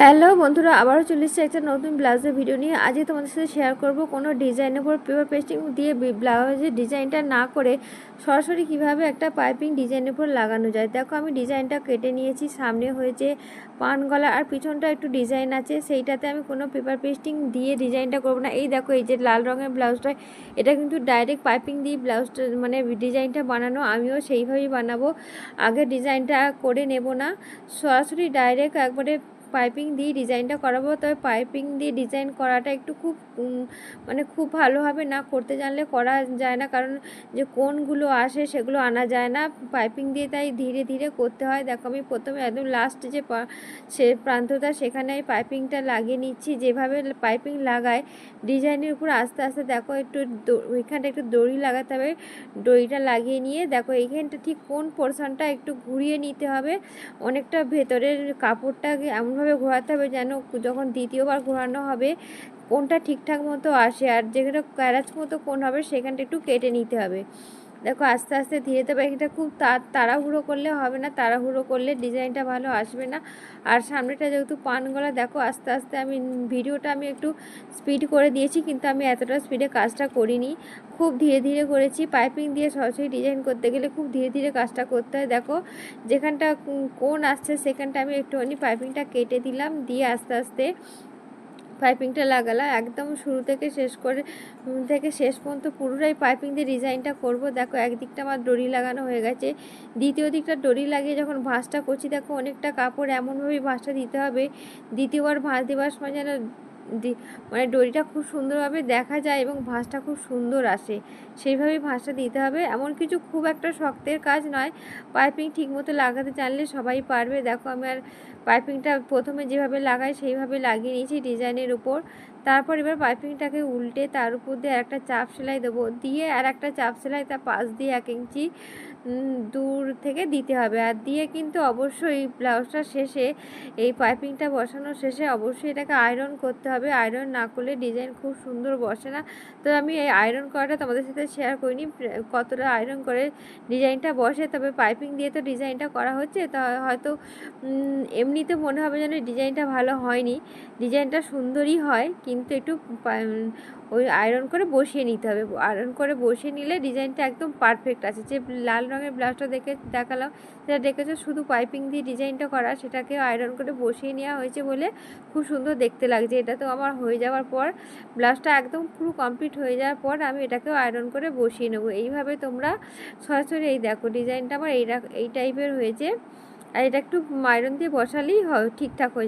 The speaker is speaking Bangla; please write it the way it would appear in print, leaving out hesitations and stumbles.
হ্যালো বন্ধুরা, আবারও চলে এসেছি একটা নতুন ব্লাউজের ভিডিও নিয়ে। আজকে তোমাদের সাথে শেয়ার করব কোনো ডিজাইনের উপর পেপার পেস্টিং দিয়ে ব্লাউজের ডিজাইনটা না করে সরাসরি কিভাবে একটা পাইপিং ডিজাইনের উপর লাগানো যায়। দেখো আমি ডিজাইনটা কেটে নিয়েছি, সামনে হয়েছে পান গলা আর পিছনটা একটু ডিজাইন আছে, সেইটাতে আমি কোনো পেপার পেস্টিং দিয়ে ডিজাইনটা করব না। এই দেখো, এই যে লাল রঙের ব্লাউজটা, এটা কিন্তু ডাইরেক্ট পাইপিং দিয়ে ব্লাউজটা মানে ডিজাইনটা বানানো, আমিও সেইভাবেই বানাবো। আগে ডিজাইনটা করে নেব না, সরাসরি ডাইরেক্ট একবারে পাইপিং দিয়ে ডিজাইনটা করাবো। তবে পাইপিং দিয়ে ডিজাইন করাটা একটু মানে খুব ভালোভাবে না করতে জানলে করা যায় না, কারণ যে কোণগুলো আসে সেগুলো আনা যায় না পাইপিং দিয়ে, তাই ধীরে ধীরে করতে হয়। দেখো আমি প্রথমে একদম লাস্ট যে সে প্রান্তটা সেখানে আমি পাইপিংটা লাগিয়ে নিচ্ছি। যেভাবে পাইপিং লাগায় ডিজাইনের উপর আস্তে আস্তে দেখো একটু ওইখানটা একটু দড়ি লাগাতে হবে। দড়িটা লাগিয়ে নিয়ে দেখো এইখানটা ঠিক কোন পোর্শনটা একটু ঘুরিয়ে নিতে হবে, অনেকটা ভেতরের কাপড়টাকে এমনভাবে ঘোরাতে হবে যেন যখন দ্বিতীয়বার ঘোরানো হবে কোনটা ঠিকঠাক মতো আসে, আর যেখানে ক্যারাচ মতো কোন হবে সেখানটা একটু কেটে নিতে হবে। দেখো আস্তে আস্তে ধীরে ধীরে, এটা খুব তাড়াহুড়ো করলে হবে না, তাড়াহুড়ো করলে ডিজাইনটা ভালো আসবে না। আর সামনেটা যেহেতু পান গলা, দেখো আস্তে আস্তে আমি ভিডিওটা আমি একটু স্পিড করে দিয়েছি, কিন্তু আমি এতটা স্পিডে কাজটা করিনি, খুব ধীরে ধীরে করেছি। পাইপিং দিয়ে সরাসরি ডিজাইন করতে গেলে খুব ধীরে ধীরে কাজটা করতে হয়। দেখো যেখানটা কোন আসছে সেখানটা আমি একটুখানি পাইপিংটা কেটে দিলাম, দিয়ে আস্তে আস্তে পাইপিংটা লাগালাম একদম শুরু থেকে শেষ পর্যন্ত পুরোটাই পাইপিং দিয়ে ডিজাইনটা করব। দেখো একদিকটা আমার দড়ি লাগানো হয়ে গেছে, দ্বিতীয় দিকটা দড়ি লাগিয়ে যখন ভাঁজটা করছি, দেখো অনেকটা কাপড় এমনভাবেই ভাঁজটা দিতে হবে, দ্বিতীয়বার ভাঁজ দেওয়ার সময় যেন মানে দড়িটা খুব সুন্দরভাবে দেখা যায় এবং ভাঁজটা খুব সুন্দর আসে, সেইভাবেই ভাঁজটা দিতে হবে। এমন কিছু খুব একটা শক্তের কাজ নয়, পাইপিং ঠিকমতো লাগাতে জানলে সবাই পারবে। দেখো আমি আর পাইপিংটা প্রথমে যেভাবে লাগাই সেইভাবে লাগিয়ে নিয়েছি ডিজাইনের উপর। তারপর এবার পাইপিংটাকে উল্টে তার উপর দিয়ে একটা চাপ সেলাই দেবো, দিয়ে আর একটা চাপ সেলাই তার পাশ দিয়ে 1 ইঞ্চি দূর থেকে দিতে হবে। আর দিয়ে কিন্তু অবশ্যই ব্লাউজটা শেষে এই পাইপিংটা বসানোর শেষে অবশ্যই এটাকে আয়রন করতে হবে, আয়রন না করলে ডিজাইন খুব সুন্দর বসে না। তো আমি এই আয়রন করাটা তোমাদের সাথে শেয়ার করিনি কতটা আয়রন করে ডিজাইনটা বসে, তবে পাইপিং দিয়ে তো ডিজাইনটা করা হচ্ছে, তা হয়তো এমনিতে মনে হবে যেন ডিজাইনটা ভালো হয়নি, ডিজাইনটা সুন্দরই হয়, কিন্তু একটু ওই আয়রন করে বসিয়ে নিতে হবে। আয়রন করে বসিয়ে নিলে ডিজাইনটা একদম পারফেক্ট আছে। যে লাল রঙের ব্লাউজটা দেখালাম, সেটা দেখেছো শুধু পাইপিং দিয়ে ডিজাইনটা করা, সেটাকে আয়রন করে বসিয়ে নেওয়া হয়েছে বলে খুব সুন্দর দেখতে লাগছে। এটা তো আমার হয়ে যাওয়ার পর, ব্লাউজটা একদম পুরো কমপ্লিট হয়ে যাওয়ার পর আমি এটাকেও আয়রন করে বসিয়ে নেবো। এইভাবে তোমরা সরাসরি এই দেখো ডিজাইনটা আমার এই টাইপের হয়েছে, আর এটা একটু আয়রন দিয়ে বসালেই হয় ঠিকঠাক হয়ে